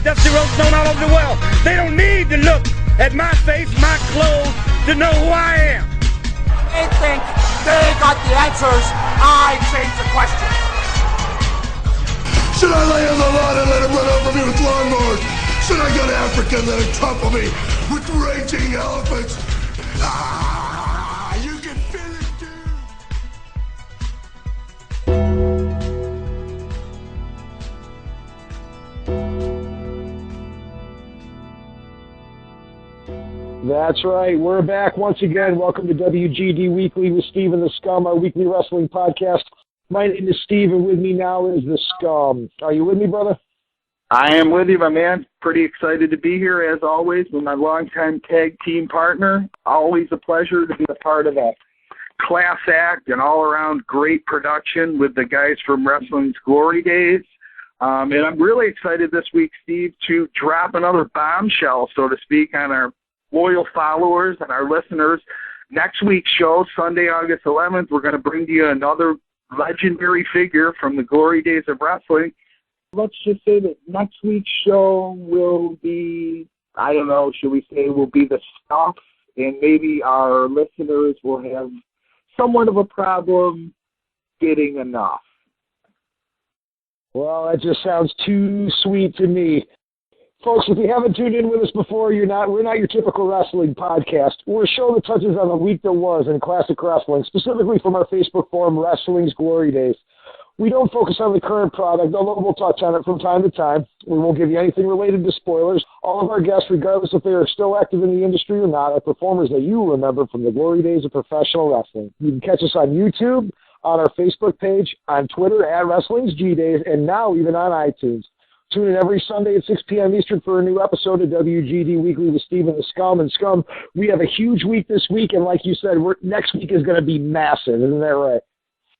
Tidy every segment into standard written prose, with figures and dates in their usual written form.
Dusty Rhodes known all over the world. They don't need to look at my face, my clothes, to know who I am. They think they got the answers. I change the questions. Should I lay on the lawn and let him run over me with lawnmowers? Should I go to Africa and let him topple me with raging elephants? You can feel it too. That's right. We're back once again. Welcome to WGD Weekly with Steve and the Scum, our weekly wrestling podcast. My name is Steve, and with me now is the Scum. Are you with me, brother? I am with you, my man. Pretty excited to be here, as always, with my longtime tag team partner. Always a pleasure to be a part of a class act and all-around great production with the guys from Wrestling's Glory Days. And I'm really excited this week, Steve, to drop another bombshell, so to speak, on our loyal followers and our listeners. Next week's show, Sunday, August 11th, we're going to bring to you another legendary figure from the Glory Days of Wrestling. Let's just say that next week's show will be, I don't know, should we say will be the stuff, and maybe our listeners will have somewhat of a problem getting enough. Well, that just sounds too sweet to me. Folks, if you haven't tuned in with us before, we're not your typical wrestling podcast. We're a show that touches on the week that was in classic wrestling, specifically from our Facebook forum, Wrestling's Glory Days. We don't focus on the current product, although we'll touch on it from time to time. We won't give you anything related to spoilers. All of our guests, regardless if they are still active in the industry or not, are performers that you remember from the glory days of professional wrestling. You can catch us on YouTube, on our Facebook page, on Twitter at Wrestling's G Days, and now even on iTunes. Tune in every Sunday at 6 p.m. Eastern for a new episode of WGD Weekly with Steve and the Scum. And Scum, we have a huge week this week, and like you said, next week is going to be massive. Isn't that right?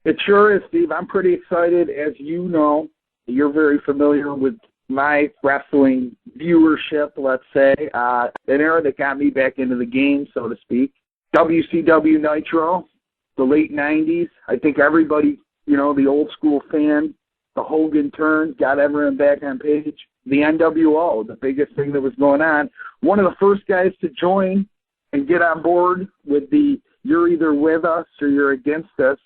It sure is, Steve. I'm pretty excited. As you know, you're very familiar with my wrestling viewership, let's say, an era that got me back into the game, so to speak. WCW Nitro, the late 90s. I think everybody, the old school fan, the Hogan turn, got everyone back on page. The NWO, the biggest thing that was going on. One of the first guys to join and get on board with the you're either with us or you're against us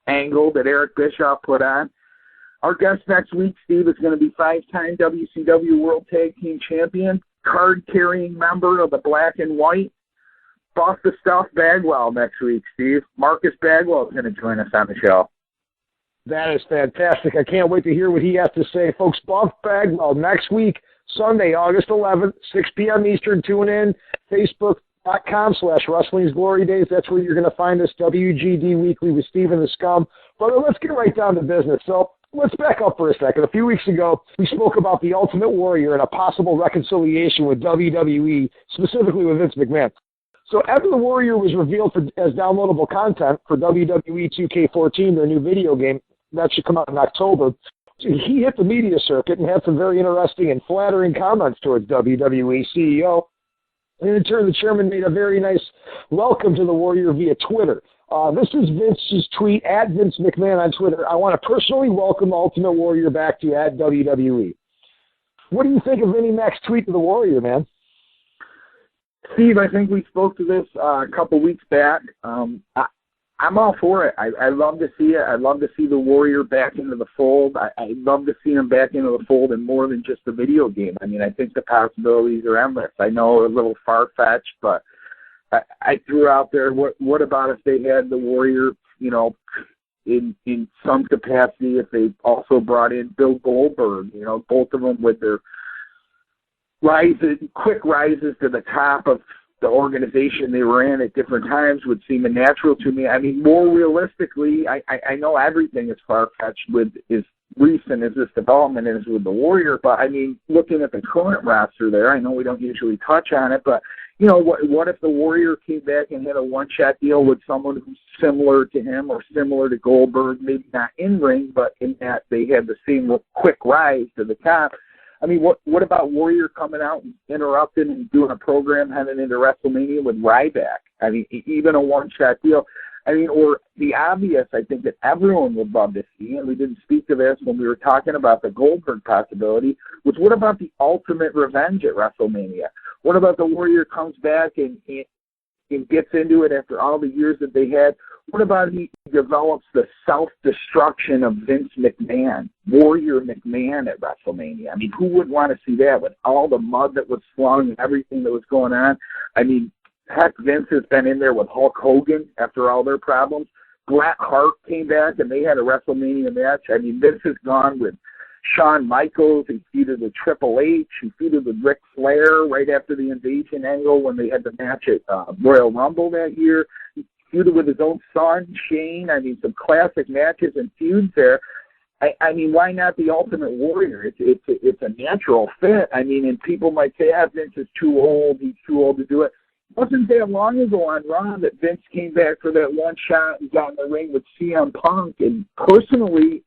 angle that Eric Bischoff put on. Our guest next week, Steve, is going to be five-time WCW World Tag Team Champion, card-carrying member of the Black and White, Buff the Stuff Bagwell next week, Steve. Marcus Bagwell is going to join us on the show. That is fantastic. I can't wait to hear what he has to say. Folks, Buff Bagwell next week, Sunday, August 11th, 6 p.m. Eastern. Tune in, Facebook.com/Wrestling's Glory Days. That's where you're going to find us, WGD Weekly with Steve and the Scum. Brother, let's get right down to business. So let's back up for a second. A few weeks ago, we spoke about the Ultimate Warrior and a possible reconciliation with WWE, specifically with Vince McMahon. So after the Warrior was revealed as downloadable content for WWE 2K14, their new video game, that should come out in October, he hit the media circuit and had some very interesting and flattering comments towards WWE CEO. And in turn, the chairman made a very nice welcome to the Warrior via Twitter. This is Vince's tweet, at Vince McMahon on Twitter. I want to personally welcome Ultimate Warrior back to at WWE. What do you think of Vinnie Mac's tweet to the Warrior, man? Steve, I think we spoke to this a couple weeks back. I'm all for it. I love to see it. I love to see the Warrior back into the fold. I love to see him back into the fold in more than just a video game. I mean, I think the possibilities are endless. I know a little far-fetched, but I threw out there, what about if they had the Warrior, in some capacity, if they also brought in Bill Goldberg, both of them with their quick rises to the top of the organization they were in at different times would seem natural to me. I mean, more realistically, I know everything is far-fetched with as recent as this development is with the Warrior, but I mean, looking at the current roster there, I know we don't usually touch on it, but what if the Warrior came back and had a one-shot deal with someone who's similar to him or similar to Goldberg, maybe not in ring, but in that they had the same quick rise to the top? I mean, what about Warrior coming out and interrupting and doing a program heading into WrestleMania with Ryback? I mean, even a one-shot deal. I mean, or the obvious, I think, that everyone would love to see, and we didn't speak to this when we were talking about the Goldberg possibility, was what about the ultimate revenge at WrestleMania? What about the Warrior comes back and gets into it after all the years that they had? What about he develops the self-destruction of Vince McMahon, Warrior McMahon at WrestleMania? I mean, who would want to see that with all the mud that was slung and everything that was going on? I mean, heck, Vince has been in there with Hulk Hogan after all their problems. Bret Hart came back and they had a WrestleMania match. I mean, Vince has gone with Shawn Michaels. He feuded with Triple H. He feuded with Ric Flair right after the Invasion angle when they had the match at Royal Rumble that year. He feuded with his own son, Shane. I mean, some classic matches and feuds there. I mean, why not the Ultimate Warrior? It's a natural fit. I mean, and people might say, Vince is too old. He's too old to do it. It wasn't that long ago on Raw that Vince came back for that one shot and got in the ring with CM Punk. And personally,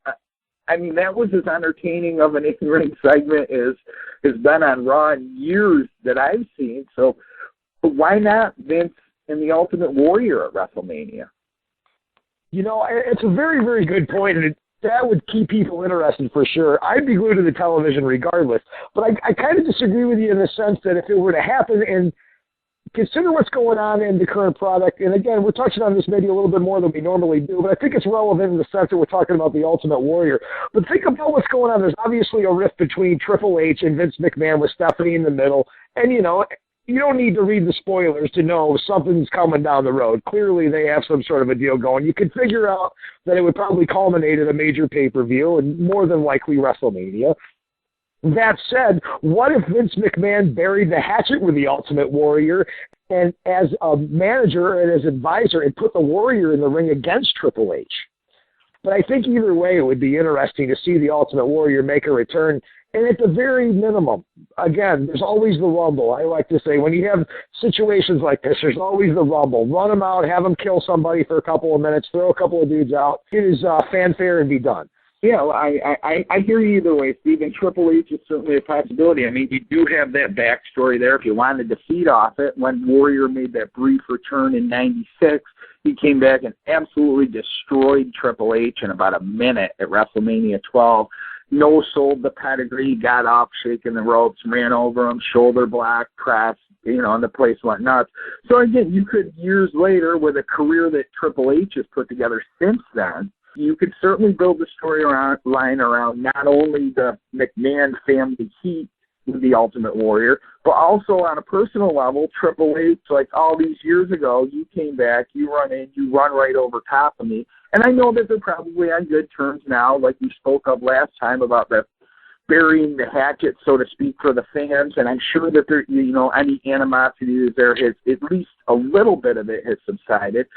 I mean, that was as entertaining of an in-ring segment as has been on Raw in years that I've seen. So why not Vince and the Ultimate Warrior at WrestleMania? You know, it's a very, very good point, and that would keep people interested for sure. I'd be glued to the television regardless. But I kind of disagree with you in the sense that if it were to happen and consider what's going on in the current product, and again, we're touching on this maybe a little bit more than we normally do, but I think it's relevant in the sense that we're talking about the Ultimate Warrior. But think about what's going on. There's obviously a rift between Triple H and Vince McMahon with Stephanie in the middle, and, you know, you don't need to read the spoilers to know something's coming down the road. Clearly, they have some sort of a deal going. You could figure out that it would probably culminate in a major pay-per-view and more than likely WrestleMania. That said, what if Vince McMahon buried the hatchet with the Ultimate Warrior and as a manager and as advisor and put the Warrior in the ring against Triple H? But I think either way it would be interesting to see the Ultimate Warrior make a return. And at the very minimum, again, there's always the Rumble. I like to say when you have situations like this, there's always the Rumble. Run them out, have them kill somebody for a couple of minutes, throw a couple of dudes out. It is fanfare and be done. Yeah, well, I hear you either way, Steve, and Triple H is certainly a possibility. I mean, you do have that backstory there. If you wanted to feed off it, when Warrior made that brief return in '96, he came back and absolutely destroyed Triple H in about a minute at WrestleMania 12. No-sold the pedigree, got off, shaking the ropes, ran over him, shoulder block, press, you know, and the place went nuts. So, again, you could, years later, with a career that Triple H has put together since then, you could certainly build the storyline around not only the McMahon family heat with the Ultimate Warrior, but also on a personal level, Triple H, like all these years ago, you came back, you run in, you run right over top of me. And I know that they're probably on good terms now, like we spoke of last time about the burying the hatchet, so to speak, for the fans. And I'm sure that there, you know, any animosity that there has, at least a little bit of it has subsided.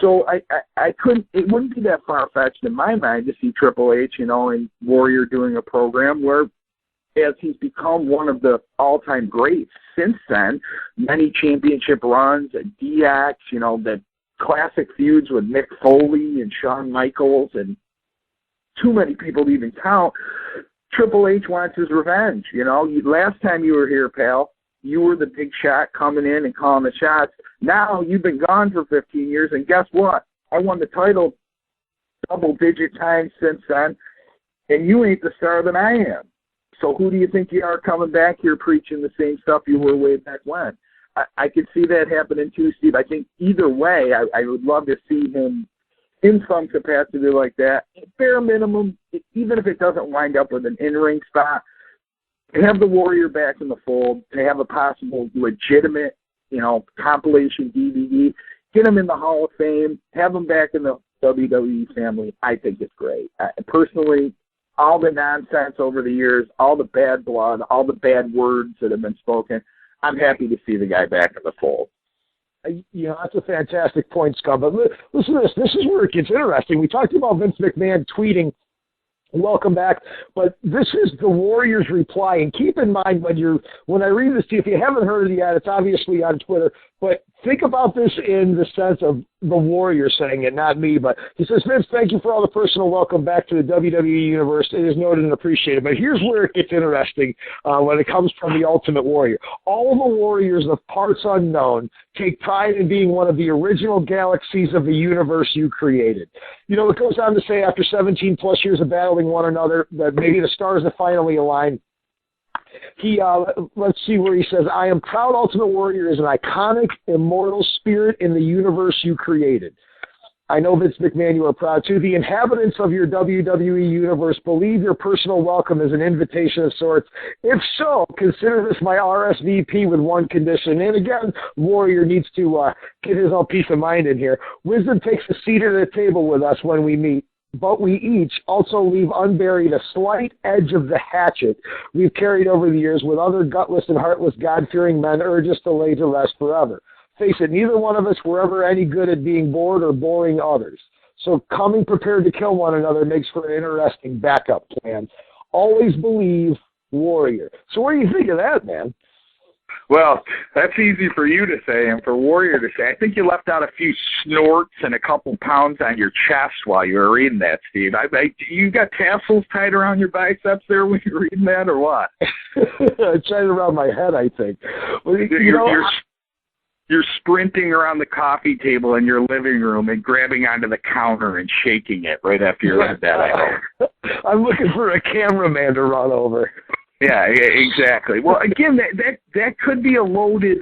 So I couldn't, it wouldn't be that far-fetched in my mind to see Triple H, you know, and Warrior doing a program where, as he's become one of the all-time greats since then, many championship runs, DX, you know, the classic feuds with Mick Foley and Shawn Michaels, and too many people to even count. Triple H wants his revenge. You know, last time you were here, pal, you were the big shot coming in and calling the shots. Now you've been gone for 15 years, and guess what? I won the title double-digit times since then, and you ain't the star that I am. So who do you think you are coming back here preaching the same stuff you were way back when? I could see that happening too, Steve. I think either way, I would love to see him in some capacity like that. Bare minimum, even if it doesn't wind up with an in-ring spot, to have the Warrior back in the fold, to have a possible legitimate, you know, compilation DVD, get him in the Hall of Fame, have him back in the WWE family, I think it's great. Personally, all the nonsense over the years, all the bad blood, all the bad words that have been spoken, I'm happy to see the guy back in the fold. You know, that's a fantastic point, Scum. But listen to this. This is where it gets interesting. We talked about Vince McMahon tweeting, "Welcome back," but this is the Warriors' reply. And keep in mind when I read this to you, if you haven't heard it yet, it's obviously on Twitter. But think about this in the sense of the Warrior saying it, not me, but he says, Vince, thank you for all the personal welcome back to the WWE Universe. It is noted and appreciated. But here's where it gets interesting when it comes from the Ultimate Warrior. All the Warriors of parts unknown take pride in being one of the original galaxies of the universe you created. You know, it goes on to say after 17 plus years of battling one another that maybe the stars have finally aligned. Let's see where he says, I am proud Ultimate Warrior is an iconic, immortal spirit in the universe you created. I know, Vince McMahon, you are proud too. The inhabitants of your WWE universe believe your personal welcome is an invitation of sorts. If so, consider this my RSVP with one condition. And again, Warrior needs to get his own peace of mind in here. Wisdom takes a seat at the table with us when we meet. But we each also leave unburied a slight edge of the hatchet we've carried over the years with other gutless and heartless God-fearing men urge us to lay to rest forever. Face it, neither one of us were ever any good at being bored or boring others. So coming prepared to kill one another makes for an interesting backup plan. Always believe, Warrior. So what do you think of that, man? Well, that's easy for you to say and for Warrior to say. I think you left out a few snorts and a couple pounds on your chest while you were reading that, Steve. You got tassels tied around your biceps there when you're reading that, or what? It's tied around my head, I think. Well, you're sprinting around the coffee table in your living room and grabbing onto the counter and shaking it right after you read that, I hope. I'm looking for a cameraman to run over. Yeah, exactly. Well, again, that could be a loaded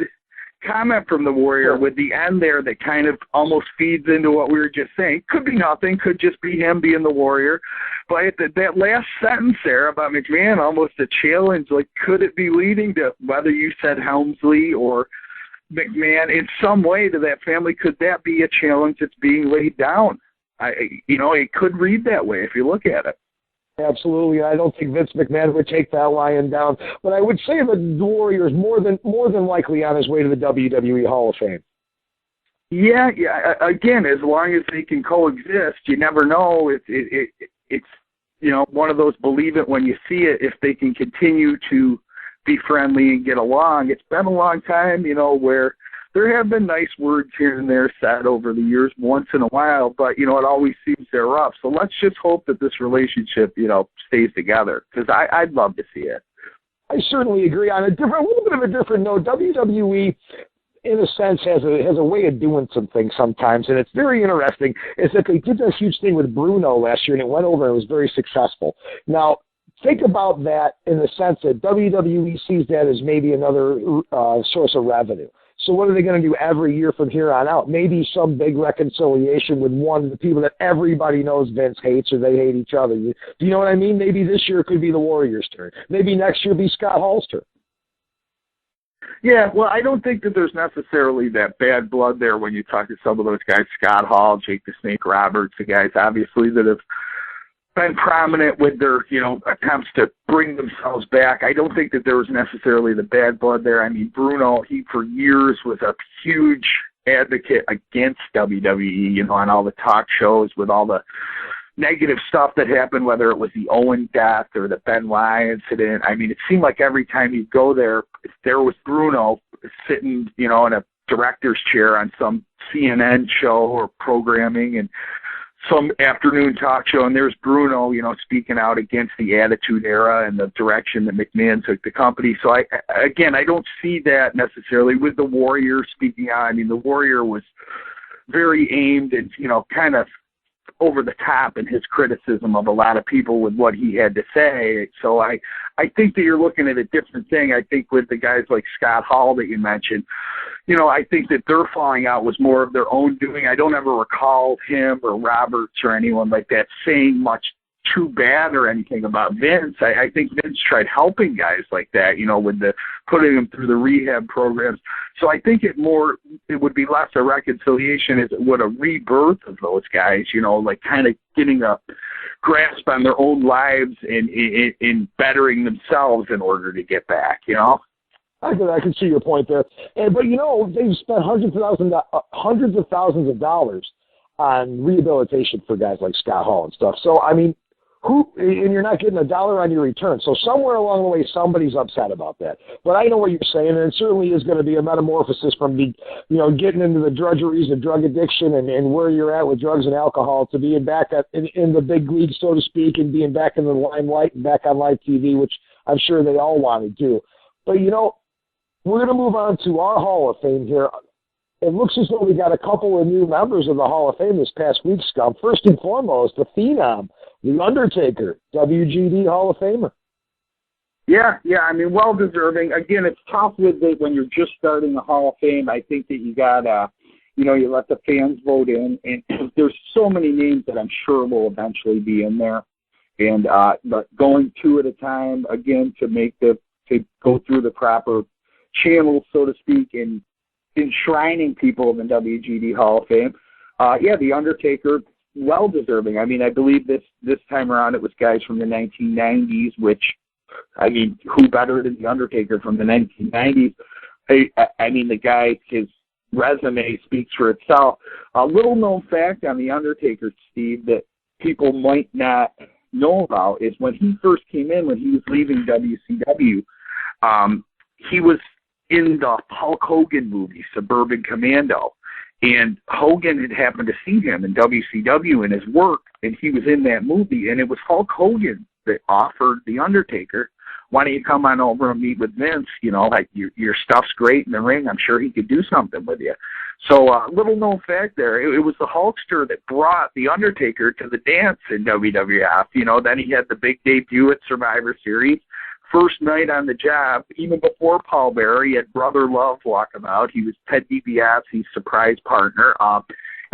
comment from the Warrior with the end there that kind of almost feeds into what we were just saying. Could be nothing. Could just be him being the Warrior. But that last sentence there about McMahon, almost a challenge, like could it be leading to whether you said Helmsley or McMahon in some way to that family? Could that be a challenge that's being laid down? It could read that way if you look at it. Absolutely. I don't think Vince McMahon would take that lying down. But I would say that the Warrior is more than likely on his way to the WWE Hall of Fame. Yeah. Again, as long as they can coexist, you never know. It's one of those believe it when you see it. If they can continue to be friendly and get along, it's been a long time, where there have been nice words here and there said over the years once in a while, but, it always seems they're rough. So let's just hope that this relationship, stays together, because I'd love to see it. I certainly agree. On a little bit of a different note, WWE, in a sense, has a way of doing some things sometimes, and it's very interesting, is that they did this huge thing with Bruno last year, and it went over and it was very successful. Now, think about that in the sense that WWE sees that as maybe another source of revenue. So what are they going to do every year from here on out? Maybe some big reconciliation with one of the people that everybody knows Vince hates or they hate each other. Do you know what I mean? Maybe this year it could be the Warriors' turn. Maybe next year be Scott Hall's turn. Yeah, well, I don't think that there's necessarily that bad blood there when you talk to some of those guys, Scott Hall, Jake the Snake Roberts, the guys obviously that have been prominent with their, attempts to bring themselves back. I don't think that there was necessarily the bad blood there. I mean, Bruno, he for years was a huge advocate against WWE, on all the talk shows with all the negative stuff that happened, whether it was the Owen death or the Benoit incident. I mean, it seemed like every time you go there was Bruno sitting, in a director's chair on some CNN show or programming and some afternoon talk show, and there's Bruno, speaking out against the Attitude Era and the direction that McMahon took the company. So I don't see that necessarily with the Warrior speaking out. I mean, the Warrior was very aimed and, kind of over the top in his criticism of a lot of people with what he had to say. So I think that you're looking at a different thing. I think with the guys like Scott Hall that you mentioned, I think that their falling out was more of their own doing. I don't ever recall him or Roberts or anyone like that saying much too bad or anything about Vince. I think Vince tried helping guys like that, with the putting them through the rehab programs. So I think it would be less a reconciliation as it would a rebirth of those guys, like kind of getting a grasp on their own lives and in bettering themselves in order to get back, I can see your point there. But they've spent hundreds of thousands of dollars on rehabilitation for guys like Scott Hall and stuff. So, I mean, and you're not getting $1 on your return. So somewhere along the way, somebody's upset about that. But I know what you're saying, and it certainly is going to be a metamorphosis from getting into the drudgeries of drug addiction and where you're at with drugs and alcohol to being back in the big league, so to speak, and being back in the limelight and back on live TV, which I'm sure they all want to do. But, we're going to move on to our Hall of Fame here. It looks as though we got a couple of new members of the Hall of Fame this past week, Scum. First and foremost, the Phenom, The Undertaker, WGD Hall of Famer. Yeah, I mean, well-deserving. Again, it's tough with it when you're just starting the Hall of Fame. I think that you got, you let the fans vote in, and there's so many names that I'm sure will eventually be in there. And but going two at a time, again, to go through the proper channels, so to speak, and enshrining people in the WGD Hall of Fame. The Undertaker, well-deserving. I mean, I believe this time around it was guys from the 1990s, which, I mean, who better than the Undertaker from the 1990s? I mean, the guy, his resume speaks for itself. A little-known fact on the Undertaker, Steve, that people might not know about is when he first came in, when he was leaving WCW, he was in the Hulk Hogan movie, Suburban Commando. And Hogan had happened to see him in WCW in his work, and he was in that movie. And it was Hulk Hogan that offered The Undertaker, why don't you come on over and meet with Vince? Like your stuff's great in the ring. I'm sure he could do something with you. So little known fact there, it was the Hulkster that brought The Undertaker to the dance in WWF. Then he had the big debut at Survivor Series. First night on the job, even before Paul Bearer, he had Brother Love walk him out. He was Ted DiBiase's surprise partner.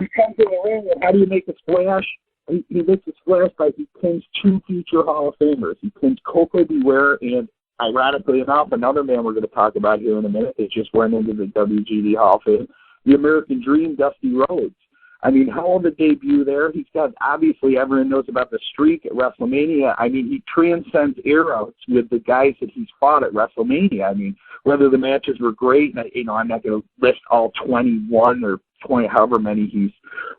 He comes in the ring, and how do you make a splash? He makes a splash by he pins two future Hall of Famers. He pins Coco Beware and, ironically enough, another man we're going to talk about here in a minute that just went into the WGD Hall of Fame, the American Dream, Dusty Rhodes. I mean, how old the debut there? He's got, obviously, everyone knows about the streak at WrestleMania. I mean, he transcends eras with the guys that he's fought at WrestleMania. I mean, whether the matches were great, and, I'm not going to list all 21 or 20, however many he's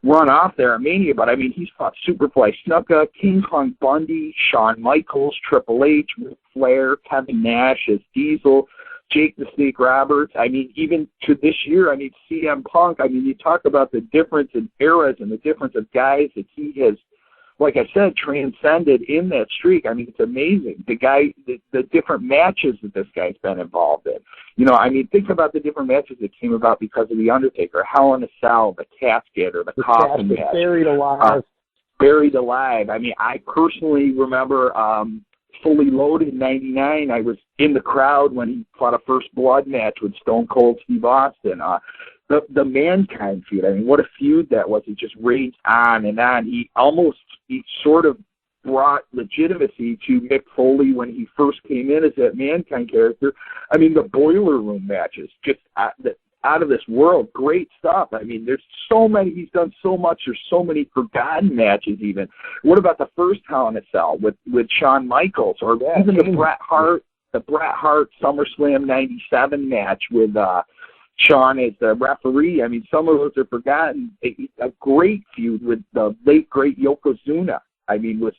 run off there at Mania, but, I mean, he's fought Superfly Snuka, King Kong Bundy, Shawn Michaels, Triple H, Ric Flair, Kevin Nash as Diesel, Jake the Snake Roberts. I mean, even to this year, I mean, CM Punk. I mean, you talk about the difference in eras and the difference of guys that he has, like I said, transcended in that streak. I mean, it's amazing. The different matches that this guy's been involved in. I mean, think about the different matches that came about because of The Undertaker, Hell in a Cell, the casket or the coffin match. Buried Alive. Buried Alive. I mean, I personally remember Fully Loaded in 99. I was in the crowd when he fought a First Blood match with Stone Cold Steve Austin. The Mankind feud, I mean, what a feud that was. It just raged on and on. He sort of brought legitimacy to Mick Foley when he first came in as that Mankind character. I mean, the Boiler Room matches, just out of this world. Great stuff. I mean, there's so many. He's done so much. There's so many forgotten matches even. What about the first Hell in a Cell with Shawn Michaels, or even the Bret Hart SummerSlam 97 match with Shawn as the referee? I mean, some of those are forgotten. A great feud with the late, great Yokozuna. I mean, was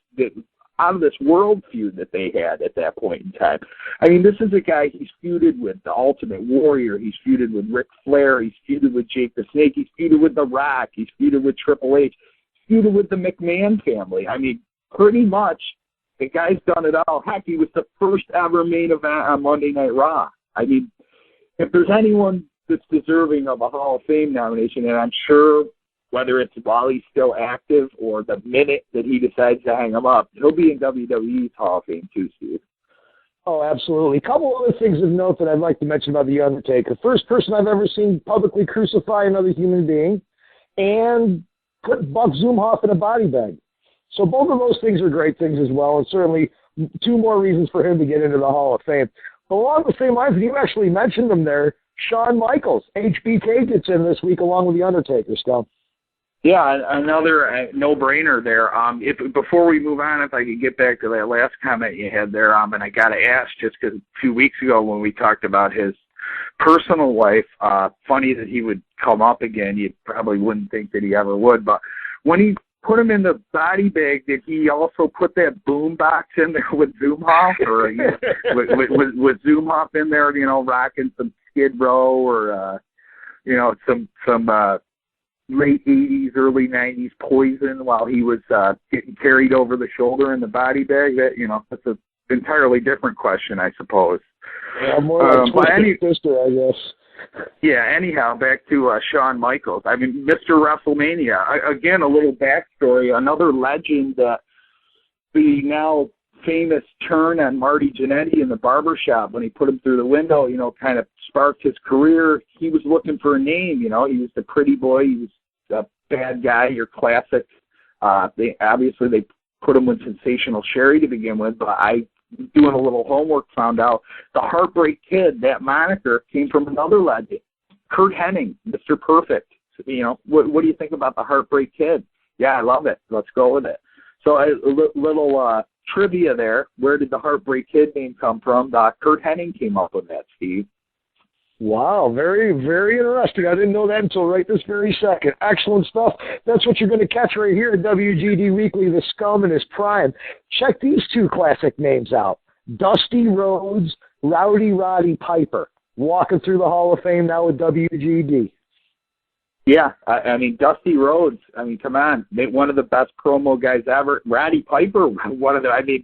out of this world feud that they had at that point in time. I mean, this is a guy, he's feuded with the Ultimate Warrior, he's feuded with Ric Flair, he's feuded with Jake the Snake, he's feuded with The Rock, he's feuded with Triple H, he's feuded with the McMahon family. I mean, pretty much, the guy's done it all. Heck, he was the first ever main event on Monday Night Raw. I mean, if there's anyone that's deserving of a Hall of Fame nomination, and I'm sure whether it's while he's still active or the minute that he decides to hang him up, he'll be in WWE's Hall of Fame too, Steve. Oh, absolutely. A couple other things of note that I'd like to mention about The Undertaker. First person I've ever seen publicly crucify another human being and put Buck Zumhoff in a body bag. So both of those things are great things as well, and certainly two more reasons for him to get into the Hall of Fame. But along the same lines, you actually mentioned them there, Shawn Michaels. HBK gets in this week along with The Undertaker, Scum. Yeah, another no-brainer there. Before we move on, if I could get back to that last comment you had there, and I got to ask, just because a few weeks ago when we talked about his personal life, funny that he would come up again. You probably wouldn't think that he ever would, but when he put him in the body bag, did he also put that boom box in there with Zumhoff, or with Zumhoff in there, rocking some Skid Row or some late 80s, early 90s Poison while he was getting carried over the shoulder in the body bag? That's an entirely different question, I suppose. Yeah, more like sister, I guess. Yeah, anyhow, back to Shawn Michaels. I mean, Mr. WrestleMania. Again, a little backstory. Another legend, the now famous turn on Marty Jannetty in the barbershop when he put him through the window, kind of sparked his career. He was looking for a name, he was the pretty boy. He was a bad guy, your classic. They put him with Sensational Sherry to begin with, but I, doing a little homework, found out the Heartbreak Kid, that moniker, came from another legend, Curt Hennig, Mr. Perfect. What do you think about the Heartbreak Kid? Yeah, I love it. Let's go with it. So a little trivia there. Where did the Heartbreak Kid name come from? Curt Hennig came up with that, Steve. Wow, very, very interesting. I didn't know that until right this very second. Excellent stuff. That's what you're going to catch right here at WGD Weekly, the Scum in his prime. Check these two classic names out. Dusty Rhodes, Rowdy Roddy Piper, walking through the Hall of Fame now with WGD. Yeah, I mean, Dusty Rhodes, come on. One of the best promo guys ever. Roddy Piper,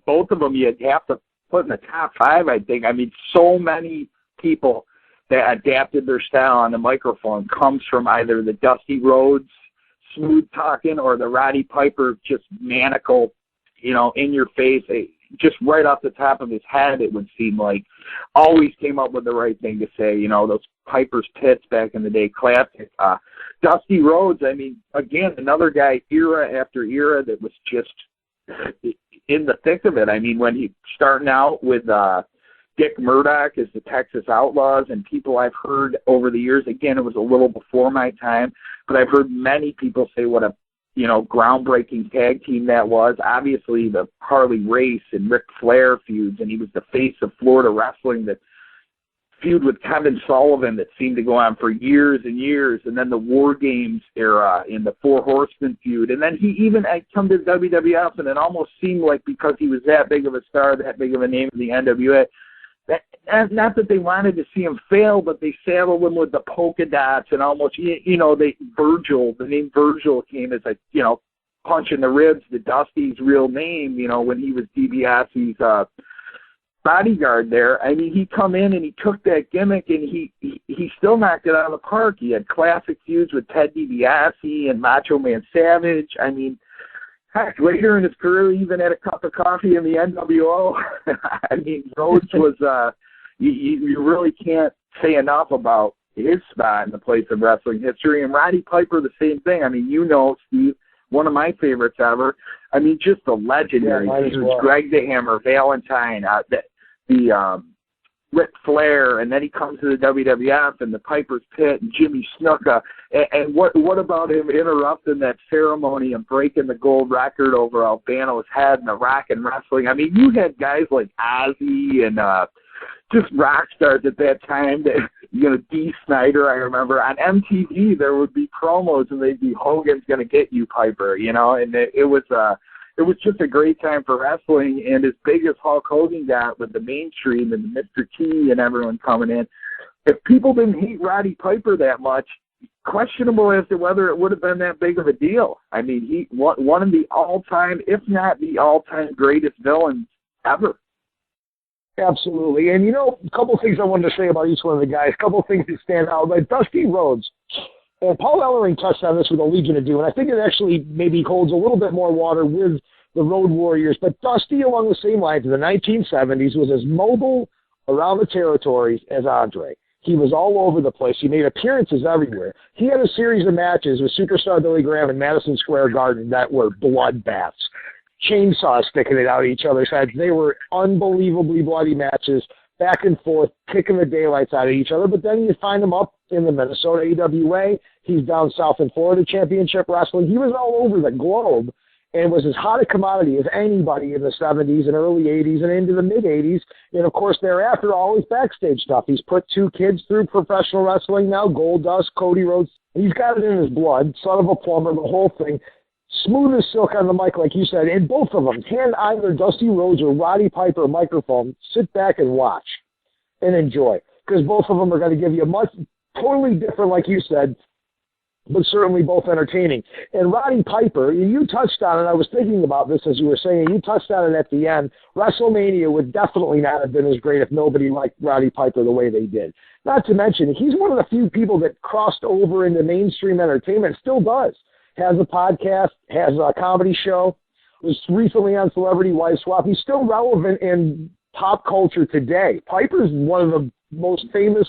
both of them you'd have to put in the top 5, I think. So many people that adapted their style on the microphone comes from either the Dusty Rhodes smooth talking or the Roddy Piper just maniacal, in your face, just right off the top of his head, it would seem like. Always came up with the right thing to say, those Piper's Pits back in the day, classic. Dusty Rhodes, again, another guy, era after era, that was just in the thick of it. When he starting out with Dick Murdoch as the Texas Outlaws, and people I've heard over the years, again, it was a little before my time, but I've heard many people say what a groundbreaking tag team that was. Obviously, the Harley Race and Ric Flair feuds, and he was the face of Florida wrestling, that feud with Kevin Sullivan that seemed to go on for years and years, and then the War Games era in the Four Horsemen feud, and then he even come to WWF, and it almost seemed like because he was that big of a star, that big of a name in the NWA, not that they wanted to see him fail, but they saddled him with the polka dots and almost, the name Virgil came as a, punch in the ribs to Dusty's real name, when he was DiBiase's bodyguard there. He come in and he took that gimmick and he still knocked it out of the park. He had classic feuds with Ted DiBiase and Macho Man Savage. Heck, later in his career, he even had a cup of coffee in the NWO. Rhodes was, you really can't say enough about his spot in the place of wrestling history. And Roddy Piper, the same thing. Steve, one of my favorites ever. Just the legendary feuds, Greg the Hammer, Valentine, the Ric Flair, and then he comes to the WWF and the Piper's Pit and Jimmy Snuka. And what about him interrupting that ceremony and breaking the gold record over Albano's head and the Rock and Wrestling? You had guys like Ozzy and just rock stars at that time. That Dee Snider, I remember on MTV there would be promos and they'd be Hogan's gonna get you, Piper, and it was just a great time for wrestling. And as big as Hulk Hogan got with the mainstream and Mr. T and everyone coming in, if people didn't hate Roddy Piper that much, questionable as to whether it would have been that big of a deal. He one of the all-time, if not the all-time greatest villains ever. Absolutely. And, a couple of things I wanted to say about each one of the guys, a couple of things that stand out. Like Dusty Rhodes, and Paul Ellering touched on this with a Legion of Doom, and I think it actually maybe holds a little bit more water with the Road Warriors. But Dusty, along the same lines in the 1970s, was as mobile around the territories as Andre. He was all over the place. He made appearances everywhere. He had a series of matches with Superstar Billy Graham in Madison Square Garden that were bloodbaths. Chainsaws sticking it out of each other's heads. They were unbelievably bloody matches, back and forth, kicking the daylights out of each other. But then you find him up in the Minnesota AWA. He's down south in Florida Championship Wrestling. He was all over the globe and was as hot a commodity as anybody in the 70s and early 80s and into the mid-80s. And, of course, thereafter, all his backstage stuff. He's put 2 kids through professional wrestling now, Goldust, Cody Rhodes. He's got it in his blood, son of a plumber, the whole thing. smooth as silk on the mic, like you said, and both of them, hand either Dusty Rhodes or Roddy Piper a microphone, sit back and watch and enjoy, because both of them are going to give you a much totally different, like you said, but certainly both entertaining. And Roddy Piper, you touched on it. I was thinking about this as you were saying. You touched on it at the end. WrestleMania would definitely not have been as great if nobody liked Roddy Piper the way they did. Not to mention, he's one of the few people that crossed over into mainstream entertainment, still does. Has a podcast, has a comedy show, was recently on Celebrity Wife Swap. He's still relevant in pop culture today. Piper's one of the most famous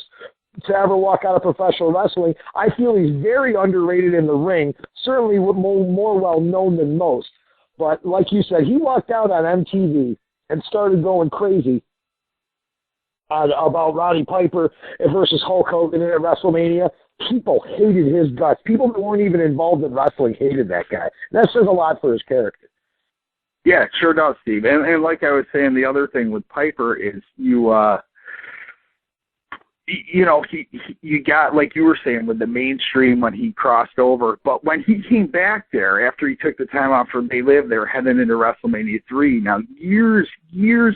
to ever walk out of professional wrestling. I feel he's very underrated in the ring, certainly more well-known than most. But like you said, he walked out on MTV and started going crazy about Roddy Piper versus Hulk Hogan at WrestleMania. People hated his guts. People that weren't even involved in wrestling hated that guy. That says a lot for his character. Yeah, it sure does, Steve. And like I was saying, the other thing with Piper is you got, like you were saying, with the mainstream when he crossed over. But when he came back there, after he took the time off from They Live, they were heading into WrestleMania 3. Now, years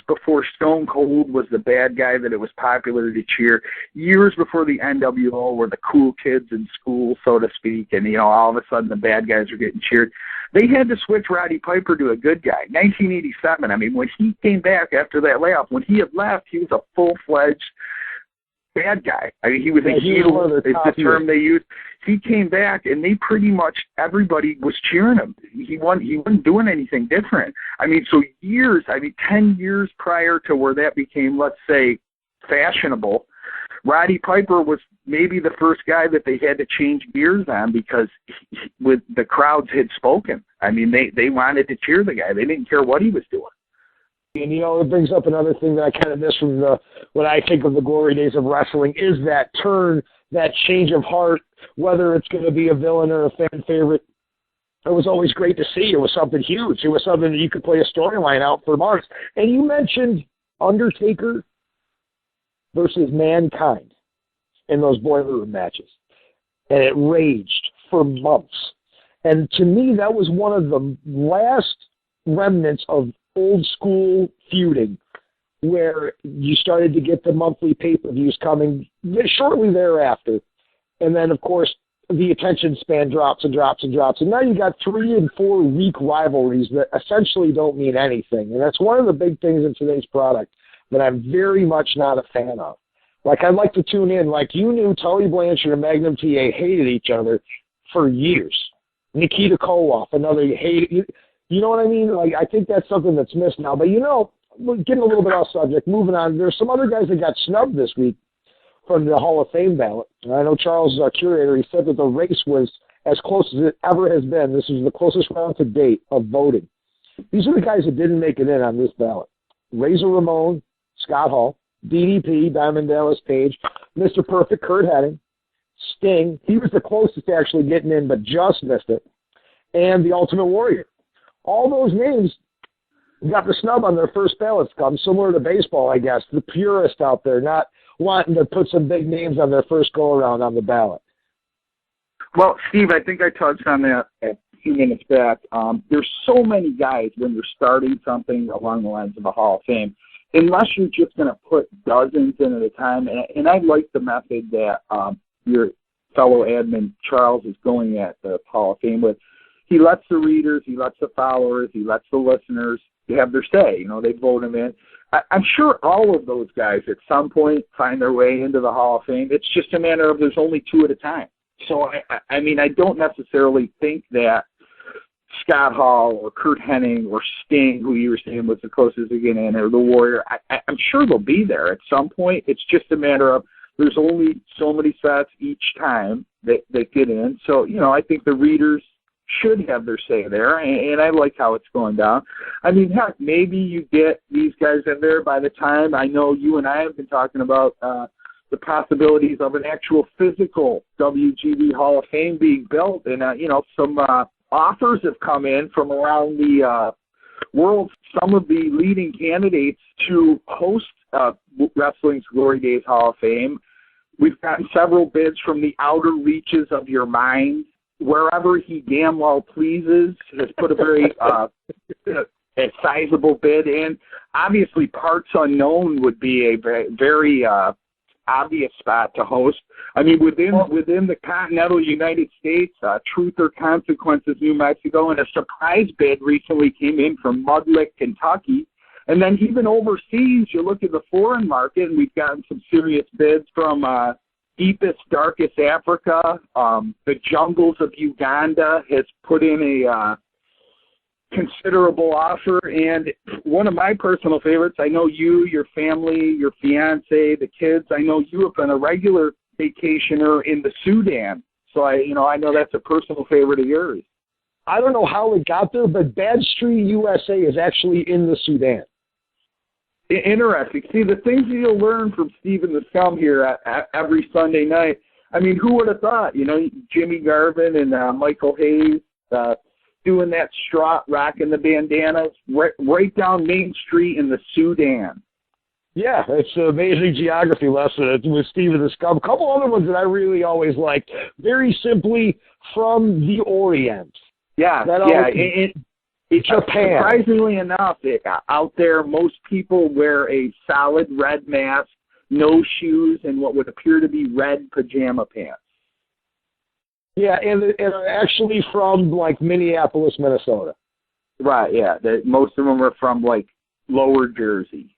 before Stone Cold was the bad guy that it was popular to cheer, years before the NWO were the cool kids in school, so to speak, and, all of a sudden the bad guys were getting cheered, they had to switch Roddy Piper to a good guy. 1987, I mean, when he came back after that layoff, when he had left, he was a full-fledged bad guy. I mean, he was a heel, is the term they used. He came back, and they pretty much, everybody was cheering him. He wasn't doing anything different. I mean, so 10 years prior to where that became, let's say, fashionable, Roddy Piper was maybe the first guy that they had to change gears on because with the crowds had spoken. I mean, they wanted to cheer the guy. They didn't care what he was doing. And, it brings up another thing that I kind of miss from when I think of the glory days of wrestling is that turn, that change of heart, whether it's going to be a villain or a fan favorite. It was always great to see. It was something huge. It was something that you could play a storyline out for months. And you mentioned Undertaker versus Mankind in those Boiler Room matches. And it raged for months. And to me, that was one of the last remnants of old school feuding where you started to get the monthly pay-per-views coming shortly thereafter. And then, of course, the attention span drops and drops and drops. And now you got 3 and 4 week rivalries that essentially don't mean anything. And that's one of the big things in today's product that I'm very much not a fan of. Like, I'd like to tune in. Like, you knew Tully Blanchard and Magnum TA hated each other for years. Nikita Koloff, another hated. You know what I mean? Like, I think that's something that's missed now. But, we're getting a little bit off subject, moving on. There's some other guys that got snubbed this week from the Hall of Fame ballot. And I know Charles is our curator. He said that the race was as close as it ever has been. This is the closest round to date of voting. These are the guys that didn't make it in on this ballot. Razor Ramon, Scott Hall, DDP, Diamond Dallas Page, Mr. Perfect, Kurt Hennig, Sting. He was the closest to actually getting in, but just missed it. And the Ultimate Warrior. All those names got the snub on their first ballot, Scum, similar to baseball, I guess. The purist out there not wanting to put some big names on their first go-around on the ballot. Well, Steve, I think I touched on that a few minutes back. There's so many guys when you're starting something along the lines of a Hall of Fame, unless you're just going to put dozens in at a time. And I like the method that your fellow admin Charles is going at the Hall of Fame with. He lets the readers, he lets the followers, he lets the listeners have their say. They vote him in. I'm sure all of those guys at some point find their way into the Hall of Fame. It's just a matter of there's only 2 at a time. So, I mean, I don't necessarily think that Scott Hall or Kurt Hennig or Sting, who you were saying was the closest to get in, or the Warrior, I'm sure they'll be there at some point. It's just a matter of there's only so many sets each time that get in. So, I think the readers should have their say there, and I like how it's going down. I mean, heck, maybe you get these guys in there by the time. I know you and I have been talking about the possibilities of an actual physical WGD Hall of Fame being built, and some offers have come in from around the world. Some of the leading candidates to host Wrestling's Glory Days Hall of Fame. We've gotten several bids from the outer reaches of your mind wherever he damn well pleases, has put a very a sizable bid in. Obviously, Parts Unknown would be a very obvious spot to host. I mean, within the continental United States, Truth or Consequences, New Mexico, and a surprise bid recently came in from Mudlick, Kentucky. And then even overseas, you look at the foreign market, and we've gotten some serious bids from Deepest, Darkest Africa. The Jungles of Uganda has put in a considerable offer. And one of my personal favorites, I know you, your family, your fiance, the kids, I know you have been a regular vacationer in the Sudan. So I know that's a personal favorite of yours. I don't know how it got there, but Bad Street USA is actually in the Sudan. Interesting. See, the things that you'll learn from Stephen the Scum here every Sunday night. I mean, who would have thought? Jimmy Garvin and Michael Hayes doing that strut, rocking the bandanas right down Main Street in the Sudan. Yeah, it's an amazing geography lesson with Stephen the Scum. A couple other ones that I really always liked. Very simply, From the Orient. Yeah, Japan. Surprisingly enough, out there, most people wear a solid red mask, no shoes, and what would appear to be red pajama pants. Yeah, and actually from, Minneapolis, Minnesota. Right, yeah. Most of them are from, Lower Jersey.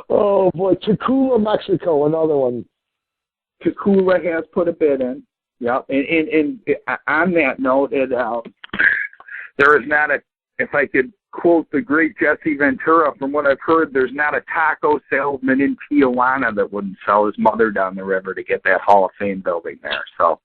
Oh, boy. Tacula, Mexico, another one. Tacula has put a bid in. Yep. And on that note, there is not if I could quote the great Jesse Ventura, from what I've heard, there's not a taco salesman in Tijuana that wouldn't sell his mother down the river to get that Hall of Fame building there. So,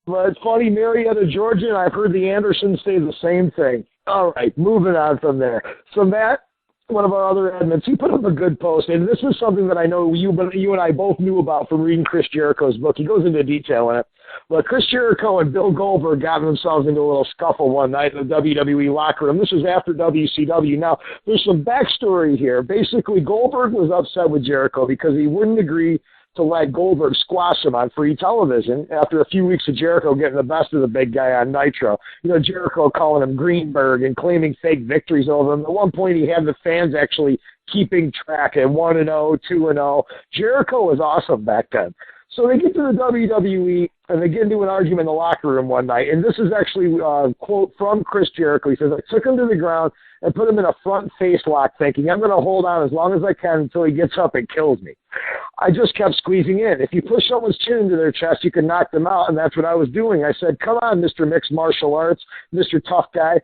well, it's funny, Marietta, Georgia, and I've heard the Andersons say the same thing. All right, moving on from there. So Matt, one of our other admins, he put up a good post, and this is something that I know you and I both knew about from reading Chris Jericho's book. He goes into detail in it. But Chris Jericho and Bill Goldberg got themselves into a little scuffle one night in the WWE locker room. This was after WCW. Now, there's some backstory here. Basically, Goldberg was upset with Jericho because he wouldn't agree to let Goldberg squash him on free television after a few weeks of Jericho getting the best of the big guy on Nitro. Jericho calling him Greenberg and claiming fake victories over him. At one point, he had the fans actually keeping track at 1-0, 2-0. Jericho was awesome back then. So they get to the WWE, and they get into an argument in the locker room one night. And this is actually a quote from Chris Jericho. He says, "I took him to the ground and put him in a front face lock, thinking I'm going to hold on as long as I can until he gets up and kills me. I just kept squeezing in. If you push someone's chin into their chest, you can knock them out, and that's what I was doing. I said, come on, Mr. Mixed Martial Arts, Mr. Tough Guy."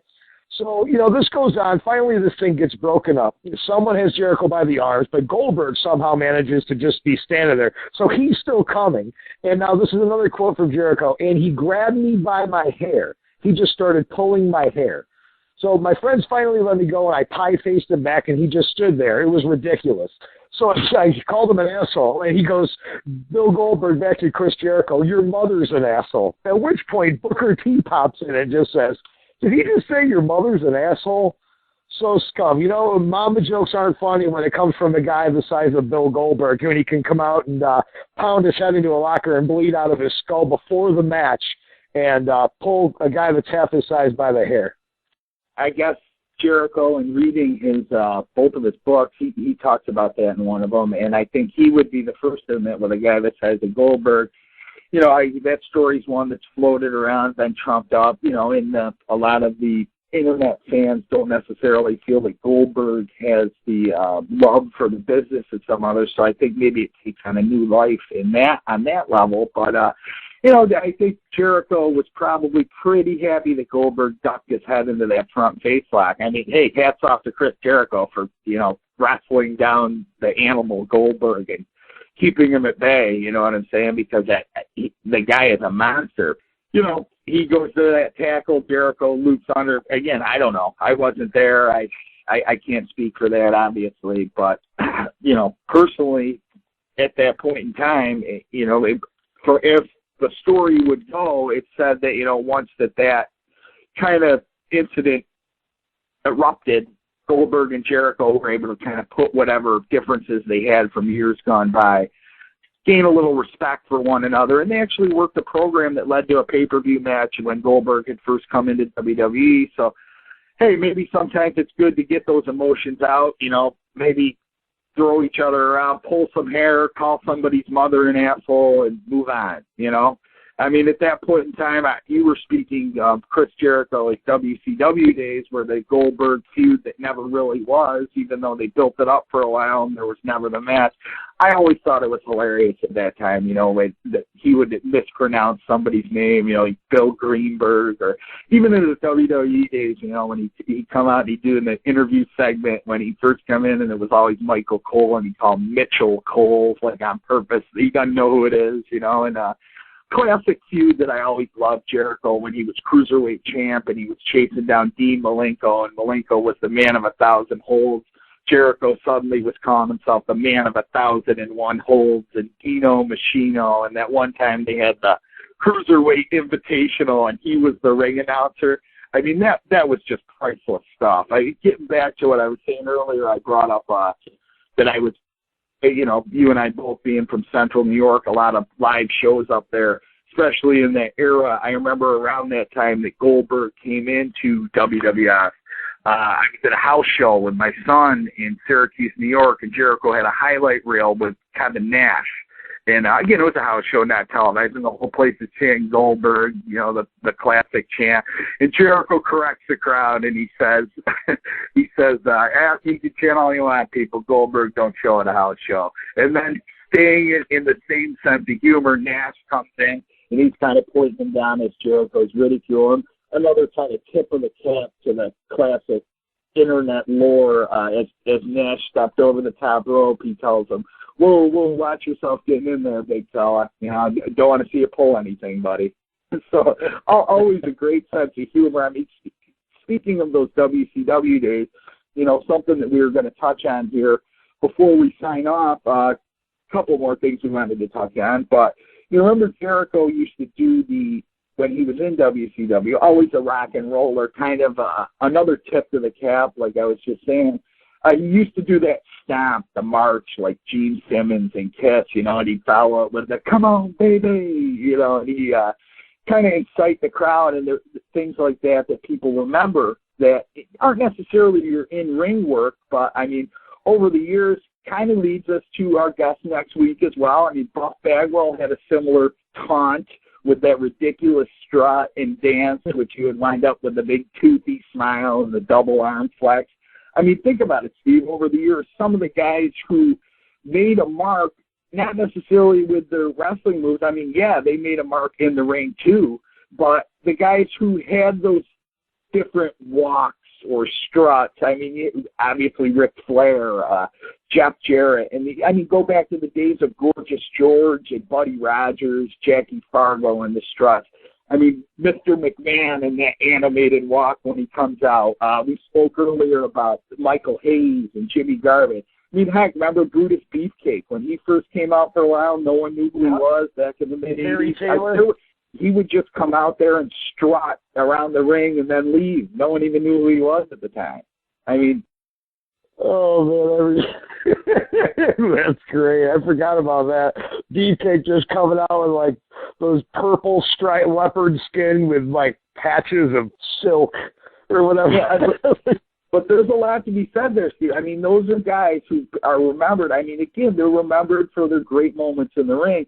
So, this goes on. Finally, this thing gets broken up. Someone has Jericho by the arms, but Goldberg somehow manages to just be standing there. So he's still coming. And now this is another quote from Jericho. "And he grabbed me by my hair. He just started pulling my hair. So my friends finally let me go, and I pie-faced him back, and he just stood there. It was ridiculous." So I called him an asshole, and he goes, Bill Goldberg back to Chris Jericho, "Your mother's an asshole." At which point, Booker T pops in and just says, "Did he just say your mother's an asshole?" So Scum, mama jokes aren't funny when it comes from a guy the size of Bill Goldberg, when he can come out and pound his head into a locker and bleed out of his skull before the match and pull a guy that's half his size by the hair. I guess Jericho, in reading his both of his books, he talks about that in one of them, and I think he would be the first to admit with a guy the size of Goldberg. That story's one that's floated around, been trumped up, and a lot of the internet fans don't necessarily feel that Goldberg has the love for the business as some others. So I think maybe it takes on a new life on that level. But I think Jericho was probably pretty happy that Goldberg ducked his head into that front face lock. I mean, hey, hats off to Chris Jericho for wrestling down the animal Goldberg and keeping him at bay, you know what I'm saying? Because the guy is a monster. He goes to that tackle, Jericho loops under. Again, I don't know. I wasn't there. I can't speak for that, obviously. But, personally, at that point in time, if the story would go, it said that, once that kind of incident erupted, Goldberg and Jericho were able to kind of put whatever differences they had from years gone by gain a little respect for one another. And they actually worked a program that led to a pay-per-view match when Goldberg had first come into WWE. So, hey, maybe sometimes it's good to get those emotions out, maybe throw each other around, pull some hair, call somebody's mother an asshole, and move on, I mean, at that point in time, you were speaking of Chris Jericho, like WCW days, where the Goldberg feud that never really was, even though they built it up for a while and there was never the match. I always thought it was hilarious at that time, that he would mispronounce somebody's name, like Bill Greenberg, or even in his WWE days, when he'd come out and he'd do an interview segment when he first come in, and it was always Michael Cole, and he'd call Mitchell Cole, like on purpose. He doesn't know who it is, and classic feud that I always loved Jericho when he was Cruiserweight champ and he was chasing down Dean Malenko, and Malenko was the man of 1,000 holds. Jericho suddenly was calling himself the man of 1,001 holds, and Dino Machino, and that one time they had the Cruiserweight Invitational and he was the ring announcer. I mean, that was just priceless stuff. Getting back to what I was saying earlier, I brought up that I was, you and I both being from Central New York, a lot of live shows up there, especially in that era. I remember around that time that Goldberg came into WWF. I was at a house show with my son in Syracuse, New York, and Jericho had a highlight reel with Kevin Nash. And again, it was a house show, not televised, and the whole place is chanting Goldberg, the classic chant. And Jericho corrects the crowd, and he says, you can chant all you want, people. Goldberg don't show at a house show. And then staying in the same sense of humor, Nash comes in, and he's kind of pointing him down as Jericho's ridiculing. Another kind of tip of the cap to the classic internet lore. As Nash stepped over the top rope, he tells him, Whoa, watch yourself getting in there, big fella. I don't want to see you pull anything, buddy. So always a great sense of humor. I mean, speaking of those WCW days, something that we were going to touch on here before we sign off, a couple more things we wanted to touch on. But you remember Jericho used to do when he was in WCW, always a rock and roller, kind of another tip to the cap, like I was just saying. He used to do that stomp, the march, like Gene Simmons and Kiss, and he'd follow it with the "Come on, baby," and he kind of incite the crowd, and things like that people remember that aren't necessarily your in-ring work, but, I mean, over the years, kind of leads us to our guest next week as well. I mean, Buff Bagwell had a similar taunt with that ridiculous strut and dance, which you would wind up with a big toothy smile and the double arm flex. I mean, think about it, Steve. Over the years, some of the guys who made a mark, not necessarily with their wrestling moves. I mean, yeah, they made a mark in the ring too, but the guys who had those different walks or struts, I mean, obviously Ric Flair, Jeff Jarrett, and go back to the days of Gorgeous George and Buddy Rogers, Jackie Fargo, and the struts. I mean, Mr. McMahon and that animated walk when he comes out. We spoke earlier about Michael Hayes and Jimmy Garvin. I mean, heck, remember Brutus Beefcake? When he first came out for a while, no one knew who he was back in the mid-'80s. He would just come out there and strut around the ring and then leave. No one even knew who he was at the time. I mean... Oh, man, that's great. I forgot about that. Beefcake just coming out with, like, those purple striped leopard skin with, like, patches of silk or whatever. Yeah, but there's a lot to be said there, Steve. I mean, those are guys who are remembered. I mean, again, they're remembered for their great moments in the ring.